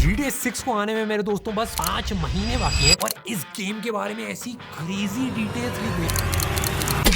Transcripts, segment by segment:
GTA 6 को आने में मेरे दोस्तों बस 5 महीने बाकी हैं और इस गेम के बारे में ऐसी क्रेजी डिटेल्स लीक हुई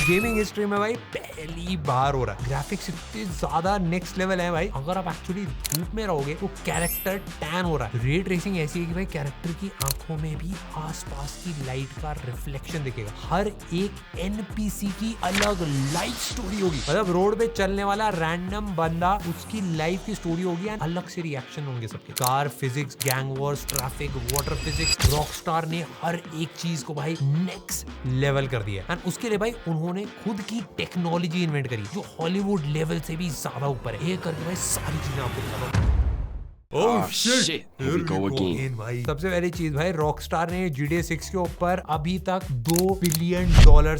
गेमिंग हिस्ट्री में भाई पहली बार हो रहा है। ग्राफिक्स इतने ज्यादा नेक्स्ट लेवल है भाई, अगर आप एक्चुअली धूप में रहोगे तो कैरेक्टर टैन हो रहा है। रे ट्रेसिंग ऐसी है कि भाई कैरेक्टर की आंखों में भी आसपास की लाइट का रिफ्लेक्शन दिखेगा। हर एक एनपीसी की अलग लाइफ स्टोरी होगी, मतलब रोड पे चलने वाला रैंडम बंदा उसकी लाइफ की स्टोरी होगी एंड अलग से रिएक्शन होंगे सबके। Car physics, gang Wars, traffic, water physics, Rockstar ने हर एक चीज को भाई नेक्स्ट लेवल कर दिया एंड उसके लिए भाई उन्होंने खुद की टेक्नोलॉजी इन्वेंट करी जो हॉलीवुड लेवल से भी ज्यादा ऊपर है। ये करके भाई सारी चीजें आपको बताता हूं। Oh shit! Here we go again. भाई सबसे पहली चीज भाई, रॉकस्टार ने GTA 6 के ऊपर अभी तक $2 बिलियन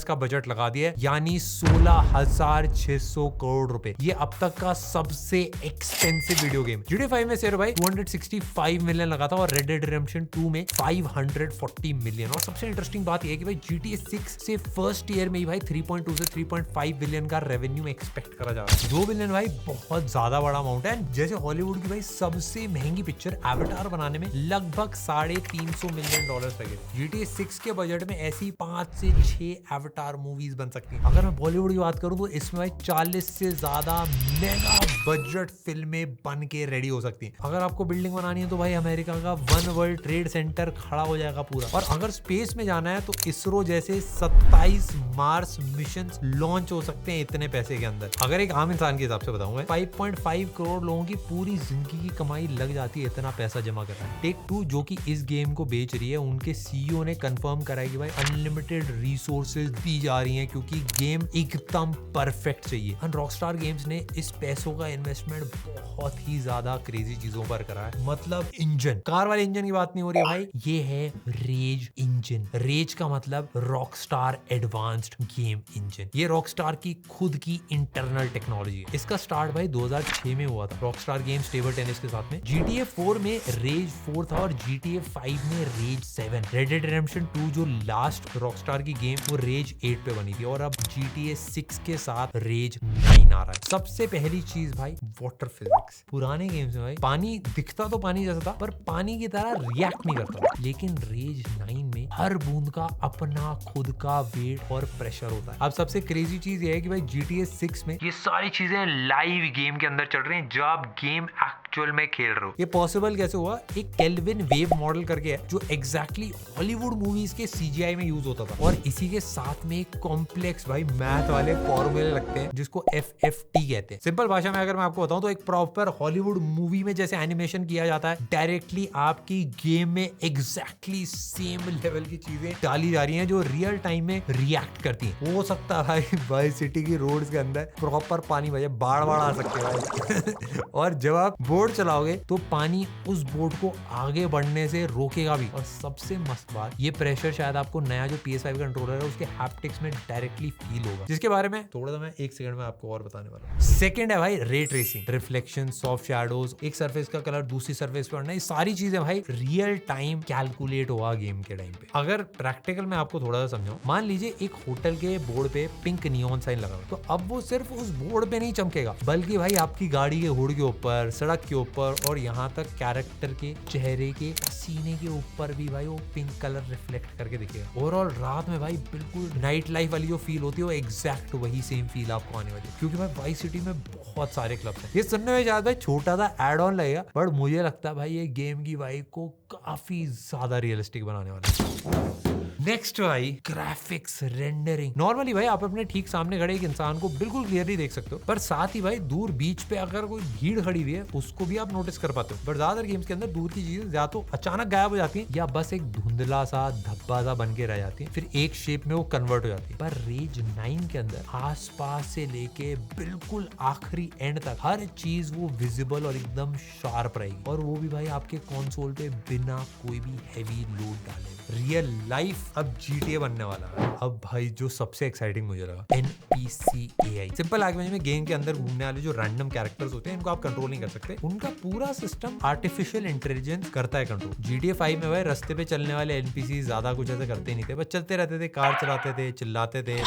का बजट लगा दिया है, यानी 16,600 करोड़ रुपए। ये अब तक का सबसे एक्सपेंसिव वीडियो गेम। GTA 5 में सिर्फ भाई 265 मिलियन लगा था और Red Dead Redemption 2 में 540 मिलियन। और सबसे इंटरेस्टिंग बात यह है कि भाई GTA 6 से फर्स्ट ईयर में ही भाई 3.2 से 3.5 बिलियन का रेवेन्यू एक्सपेक्ट करा जा रहा है। 2 बिलियन भाई बहुत ज्यादा बड़ा अमाउंट है। जैसे हॉलीवुड की भाई सबसे महंगी पिक्चर एवाटार बनाने में लगभग $350 मिलियन लगे। GTA 6 के बजट में ऐसी 5 से 6 एवाटार मूवीज बन सकती हैं। अगर मैं बॉलीवुड की बात करूं तो इसमें भाई 40 से ज्यादा मेगा बजट फिल्में बन के रेडी हो सकती हैं। अगर आपको बिल्डिंग बनानी है तो भाई अमेरिका का वन वर्ल्ड ट्रेड सेंटर खड़ा हो जाएगा पूरा। और अगर स्पेस में जाना है तो इसरो जैसे 27 मार्स मिशन लॉन्च हो सकते हैं इतने पैसे के अंदर। अगर एक आम इंसान के हिसाब से बताऊं, 5.5 करोड़ लोगों की पूरी जिंदगी की कमाई लग जाती है इतना पैसा जमा कर रहा है। टेक 2 जो कि इस गेम को बेच रही है, उनके सीईओ ने कंफर्म करा है कि भाई अनलिमिटेड रिसोर्सेज दी जा रही हैं क्योंकि गेम एकदम परफेक्ट चाहिए। और रॉकस्टार गेम्स ने इस पैसों का इन्वेस्टमेंट बहुत ही ज्यादा क्रेजी चीजों पर करा है। मतलब इंजन, कार वाले इंजन की बात नहीं हो रही है भाई, ये है रेज इंजन। रेज का मतलब रॉकस्टार एडवांस्ड गेम इंजन। ये रॉकस्टार की खुद की इंटरनल टेक्नोलॉजी है। इसका स्टार्ट भाई 2006 में हुआ था रॉकस्टार गेम्स टेबल टेनिस के साथ में। GTA 4 में रेज 4 था और GTA 5 में रेज 7। Red Dead Redemption 2 जो लास्ट रॉकस्टार की गेम वो रेज 8 पे बनी थी और अब GTA 6 के साथ रेज 9 आ रहा है। सबसे पहली चीज भाई वाटर फिजिक्स। पुराने गेम्स में भाई पानी दिखता तो पानी जैसा था पर पानी की तरह रिएक्ट नहीं करता था, लेकिन रेज 9 में हर बूंद का अपना खुद का वेट और प्रेशर होता है। अब सबसे क्रेजी चीज ये है कि भाई GTA 6 में ये सारी चीजें लाइव गेम के अंदर चल रही हैं जो आप गेम एक्चुअल में खेल रहे हो। ये पॉसिबल कैसे हुआ? एक केल्विन वेव मॉडल करके है जो एग्जैक्टली हॉलीवुड मूवीज के CGI में यूज होता था और इसी के साथ में एक कॉम्प्लेक्स भाई मैथ वाले फॉर्मूले लगते हैं जिसको FFT कहते हैं। सिंपल भाषा में अगर मैं आपको बताऊं तो एक प्रॉपर हॉलीवुड मूवी में जैसे एनिमेशन किया जाता है, डायरेक्टली आपकी गेम में एग्जैक्टली सेम लेवल की चीजें डाली जा रही हैं जो रियल टाइम में रिएक्ट करती हैं। हो सकता है भाई सिटी की रोड्स के अंदर प्रॉपर पानी बजे बाढ़ आ सकते हैं भाई और जब आप बोट चलाओगे तो पानी उस बोट को आगे बढ़ने से रोकेगा भी। और सबसे मस्त बात, ये प्रेशर शायद आपको नया जो PS5 कंट्रोलर है उसके हैप्टिक्स में डायरेक्टली फील होगा, जिसके बारे में थोड़ा सा मैं 1 सेकंड में आपको और बताने वाला हूं। सेकंड है भाई ray tracing, reflection, soft shadows, एक सरफेस का कलर दूसरी सरफेस पे पड़ना, ये सारी चीजें भाई रियल टाइम कैलकुलेट होगा गेम के टाइम पे। अगर प्रैक्टिकल में आपको थोड़ा सा समझाऊं, मान लीजिए एक होटल के बोर्ड पे पिंक नियॉन साइन लगा तो अब वो सिर्फ उस बोर्ड पे नहीं चमकेगा बल्कि भाई आपकी गाड़ी के हुड के ऊपर, सड़क के ऊपर और यहाँ तक कैरेक्टर के चेहरे के सीने के ऊपर भी भाई वो पिंक कलर रिफ्लेक्ट करके दिखेगा। ओवरऑल रात में भाई बिल्कुल नाइट लाइफ वाली जो फील होती है वो एग्जैक्ट वही सेम फील आपको आने वाली है क्योंकि भाई वाइस सिटी में बहुत सारे क्लब्स हैं। ये सुनने में शायद भाई छोटा सा एड ऑन लगेगा बट मुझे लगता है भाई ये गेम की वाइब को काफी ज्यादा रियलिस्टिक बनाने वाला है। नेक्स्ट भाई ग्राफिक्स रेंडरिंग। नॉर्मली भाई आप अपने ठीक सामने खड़े एक इंसान को बिल्कुल क्लियरली देख सकते हो पर साथ ही भाई दूर बीच पे अगर कोई भीड़ खड़ी हुई है उसको भी आप नोटिस कर पाते हो। बट ज्यादातर गेम्स के अंदर दूर की चीजें या तो अचानक गायब हो जाती हैं या बस एक धुंधला सा धब्बा सा बन के रह जाती है, फिर एक शेप में वो कन्वर्ट हो जाती है। पर रेज 9 के अंदर आसपास से लेके बिल्कुल आखिरी एंड तक हर चीज वो विजिबल और एकदम शार्प रहेगी और वो भी भाई आपके कंसोल पे बिना कोई भी हैवी लोड डाले। रियल लाइफ अब GTA बनने वाला है। अब भाई जो सबसे एक्साइटिंग मुझे लगा, NPC AI। सिंपल लैंग्वेज में गेम के अंदर घूमने वाले जो रैंडम कैरेक्टर्स होते हैं इनको आप कंट्रोल नहीं कर सकते, उनका पूरा सिस्टम आर्टिफिशियल इंटेलिजेंस करता है कंट्रोल। GTA 5 में भाई रास्ते पे चलने वाले NPC ज्यादा कुछ ऐसे करते नहीं थे, बस चलते रहते थे, कार चलाते थे, चिल्लाते थे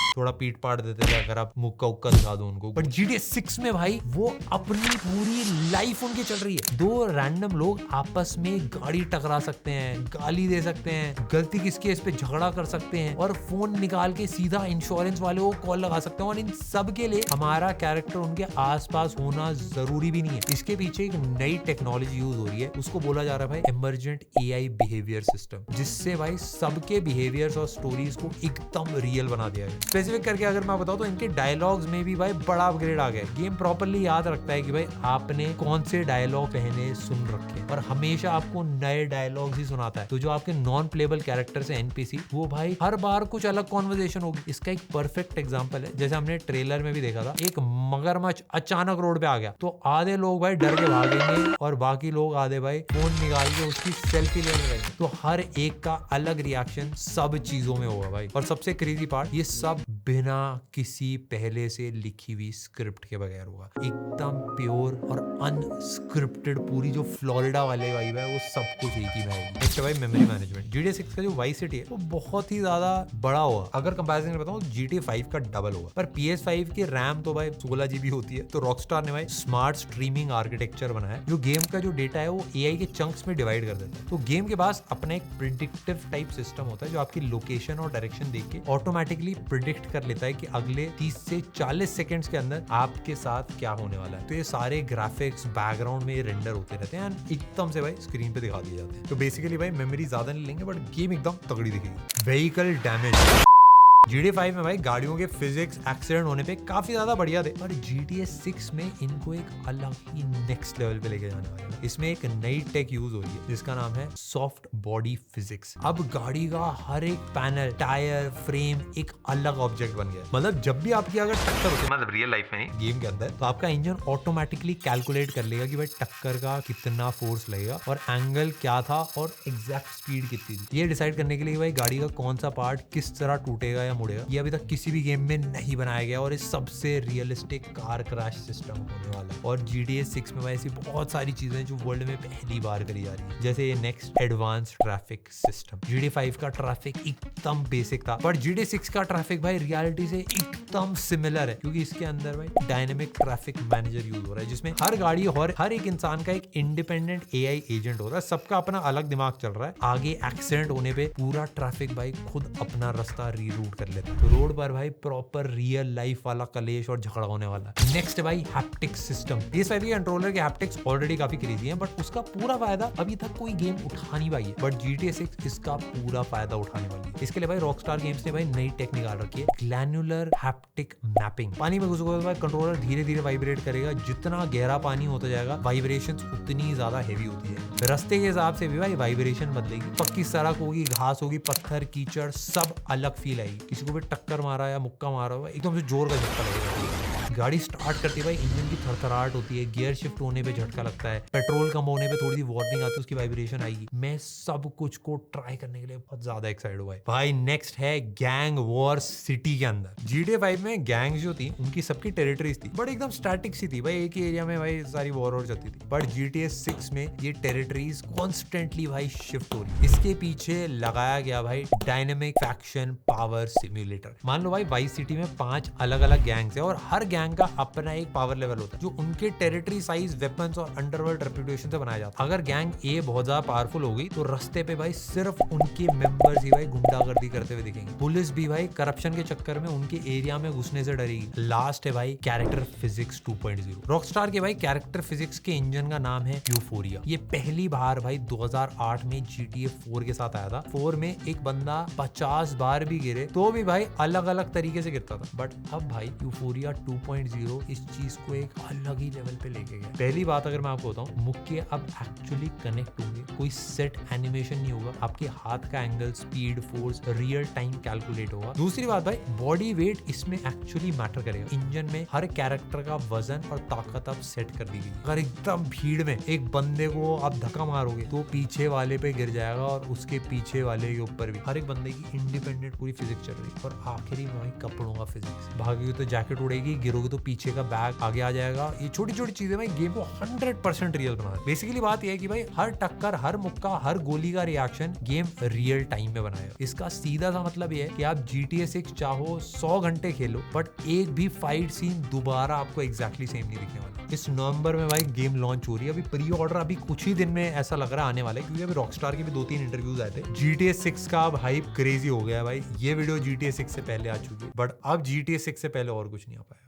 थोड़ा पीट पाट देते थे अगर आप मुक्का उक्का दिखा दो उनको। बट GTA 6 में भाई वो अपनी पूरी लाइफ उनकी चल रही है। दो रैंडम लोग आपस में गाड़ी टकरा सकते हैं, गाली दे सकते हैं, गलती किसकी इस पे झगड़ा कर सकते हैं और फोन निकाल के सीधा इंश्योरेंस वाले को कॉल लगा सकते हैं। और इन सब के लिए हमारा कैरेक्टर उनके आसपास होना जरूरी भी नहीं है। इसके पीछे एक नई टेक्नोलॉजी यूज हो रही है, उसको बोला जा रहा है भाई इमर्जेंट AI बिहेवियर सिस्टम, जिससे भाई सबके बिहेवियर्स और स्टोरीज को एकदम रियल बना दिया है। स्पेसिफिक करके अगर मैं बताऊं तो इनके डायलॉग्स में भी भाई बड़ा अपग्रेड आ गया है। गेम प्रॉपर्ली याद रखता है कि भाई आपने कौन से डायलॉग पहले सुन रखे और हमेशा आपको नए डायलॉग्स ही सुनाता है। तो जो आपके नॉन प्लेबल कैरेक्टर से NPC, वो भाई हर बार कुछ अलग कॉन्वर्सेशन होगी। इसका एक परफेक्ट एग्जांपल है, जैसे हमने ट्रेलर में भी देखा था, एक मगरमच्छ अचानक रोड पे आ गया तो आधे लोग भाई डर के भागेंगे और बाकी लोग आधे भाई फोन निकाल के उसकी सेल्फी लेने लगेंगे। तो हर एक का अलग रिएक्शन सब चीजों में होगा भाई। और सबसे क्रेजी पार्ट, ये सब बिना किसी पहले से लिखी हुई स्क्रिप्ट के बगैर होगा। एकदम प्योर और अनस्क्रिप्टेड, पूरी जो फ्लोरिडा वाले वाइब है वो सब कुछ एक ही में आएगी। नेक्स्ट भाई मेमोरी मैनेजमेंट। GTA 6 का जो वाइस सिटी है वो बहुत ही ज्यादा बड़ा होगा। अगर कंपैरिजन में बताऊं GTA 5 का डबल होगा। पर PS5 की रैम तो भाई 16 GB होती है। तो रॉकस्टार ने भाई स्मार्ट स्ट्रीमिंग आर्किटेक्चर बनाया है, जो गेम का जो डेटा है वो AI के चंक्स में डिवाइड कर देता है। तो गेम के पास अपना एक प्रिडिक्टिव टाइप सिस्टम होता है, जो आपकी लोकेशन और डायरेक्शन देख के ऑटोमेटिकली प्रिडिक्ट कर लेता है कि अगले 30 से 40 सेकंड्स के अंदर आपके साथ क्या होने वाला है। तो ये सारे ग्राफिक्स बैकग्राउंड में रेंडर होते रहते हैं एंड एकदम से भाई स्क्रीन पे दिखा दिए जाते हैं। तो बेसिकली भाई मेमोरी ज्यादा नहीं लेंगे, बट गेम एकदम तगड़ी दिखेगी। Vehicle damage. GTA 5 में भाई गाड़ियों के फिजिक्स एक्सीडेंट होने पे काफी ज्यादा बढ़िया थे, पर GTA 6 में इनको एक अलग ही नेक्स्ट लेवल पे लेके जाने वाले हैं। इसमें एक नई टेक यूज हो रही है जिसका नाम है सॉफ्ट बॉडी फिजिक्स। अब गाड़ी का हर एक पैनल, टायर, फ्रेम एक अलग ऑब्जेक्ट बन गया। मतलब जब भी आपकी अगर टक्कर होती है, मतलब रियल लाइफ में गेम के अंदर, तो आपका इंजन ऑटोमेटिकली कैलकुलेट कर लेगा कि भाई टक्कर का कितना फोर्स लगेगा और एंगल क्या था और एग्जैक्ट स्पीड कितनी थी। ये डिसाइड करने के लिए भाई गाड़ी का कौन सा पार्ट किस तरह टूटेगा या मुड़ेगा, ये अभी तक किसी भी गेम में नहीं बनाया गया और इस सबसे रियलिस्टिक कार क्रैश सिस्टम होने वाला है। और GTA 6 में ऐसी बहुत सारी चीजें जो वर्ल्ड में पहली बार करी जा रही है, जैसे ये next advance traffic system. GTA 5 का ट्रैफिक एकदम बेसिक था, पर GTA 6 का ट्रैफिक भाई रियलिटी से एकदम सिमिलर है, क्योंकि इसके अंदर भाई डायनेमिक ट्रैफिक मैनेजर यूज हो रहा है, जिसमें हर गाड़ी और हर एक इंसान का एक इंडिपेंडेंट AI एजेंट हो रहा है। सबका अपना अलग दिमाग चल रहा है। आगे एक्सीडेंट होने पे पूरा ट्रैफिक भाई खुद अपना रास्ता रीरूट कर लेता है। तो रोड पर भाई प्रॉपर रियल लाइफ वाला कलेश और झगड़ा होने वाला है। नेक्स्ट भाई हैप्टिक सिस्टम। PS5 के कंट्रोलर के हैप्टिक्स ऑलरेडी काफी क्रेजी हैं, बट उसका पूरा फायदा अभी तक कोई गेम उठा नहीं पाई है। बट GTA 6 इसका पूरा फायदा उठाने वाली है। इसके लिए भाई रॉकस्टार गेम्स ने भाई नई टेक निकाल रखी है, ग्लैन्युलर हैप्टिक मैपिंग। पानी में घुसोगे भाई कंट्रोलर धीरे धीरे वाइब्रेट करेगा। जितना गहरा पानी होता जाएगा वाइब्रेशंस उतनी ज्यादा हेवी होती है। रास्ते के हिसाब से भी भाई वाइब्रेशन बदलेगी। पक्की सड़क होगी, घास होगी, पत्थर, कीचड़, सब अलग फील आएगी। किसी को भी टक्कर मारा या मुक्का मारा हुआ एकदम से जोर का झटका लगेगा। गाड़ी स्टार्ट करती है भाई इंजन की थरथराहट होती है, गियर शिफ्ट होने पे झटका लगता है, पेट्रोल कम होने पे थोड़ी सी वार्निंग आती है, उसकी वाइब्रेशन आएगी। मैं सब कुछ को ट्राई करने के लिए बहुत ज्यादा एक्साइटेड हुआ है भाई। नेक्स्ट है गैंग वॉर सिटी के अंदर। GTA 5 में गैंग्स जो थी उनकी सबकी टेरिटरीज थी, बट एकदम स्टैटिक सी थी भाई, एक ही एरिया में भाई सारी वॉर चलती थी। बट GTA 6 में ये टेरिटरीज कॉन्स्टेंटली भाई शिफ्ट हो रही। इसके पीछे लगाया गया भाई डायनेमिक फैक्शन पावर सिम्युलेटर। मान लो भाई वाइस सिटी में 5 अलग अलग गैंग्स है और हर गैंग का अपना एक पावर लेवल होता है, जो उनके टेरिटरी, साइज, वेपन्स और अंडरवर्ल्ड रेपुटेशन से बनाया जाता है। अगर गैंग ए बहुत ज्यादा पावरफुल हो गई तो रास्ते पे भाई सिर्फ उनके मेंबर्स ही भाई गुंडागर्दी करते हुए दिखेंगे। पुलिस भी भाई करप्शन के चक्कर में उनके एरिया में घुसने से डरेगी। लास्ट है भाई कैरेक्टर फिजिक्स 2.0। रॉकस्टार के भाई कैरेक्टर फिजिक्स के इंजन का नाम है यूफोरिया। ये पहली बार भाई 2008 में GTA 4 के साथ आया था। 4 में एक बंदा 50 बार भी गिरे तो भी भाई अलग अलग तरीके से गिरता था, बट अब भाई यूफोरिया 2.0 इस चीज को एक अलग ही लेवल पे लेके गया। पहली बात अगर मैं आपको बताऊं, मुक्के अब एक्चुअली कनेक्ट होंगे, कोई सेट एनिमेशन नहीं होगा। आपके हाथ का angle, speed, force real time calculate होगा। दूसरी बात भाई, बॉडी वेट इसमें एक्चुअली मैटर करेगा। इंजन में हर कैरेक्टर का वजन और ताकत अब सेट कर दी गई। अगर एकदम भीड़ में एक बंदे को आप धक्का मारोगे तो पीछे वाले पे गिर जाएगा और उसके पीछे वाले के ऊपर भी। हर एक बंदे की इंडिपेंडेंट पूरी फिजिक्स चल रही है। और आखिरी में भाई कपड़ों का फिजिक्स। भागोगे तो जैकेट उड़ेगी, गिरोगे करोगे तो पीछे का बैग आगे आ जाएगा। ये छोटी छोटी चीजें भाई गेम को 100% रियल बना है। बेसिकली बात यह है कि भाई हर टक्कर, हर मुक्का, हर गोली का रिएक्शन गेम रियल टाइम में बनाएगा। इसका सीधा सा मतलब ये है कि आप GTA 6 चाहो 100 घंटे खेलो बट एक भी फाइट सीन दोबारा आपको एग्जैक्टली सेम नहीं दिखने वाला। इस नवंबर में भाई गेम लॉन्च हो रही है। अभी प्री ऑर्डर अभी कुछ ही दिन में ऐसा लग रहा है आने वाला है, क्योंकि अभी रॉकस्टार के भी 2-3 इंटरव्यूज आए थे। GTA 6 का अब हाइप क्रेजी हो गया है भाई। ये वीडियो GTA 6 से पहले आ चुकी है बट अब GTA 6 से पहले और कुछ नहीं आ पाया।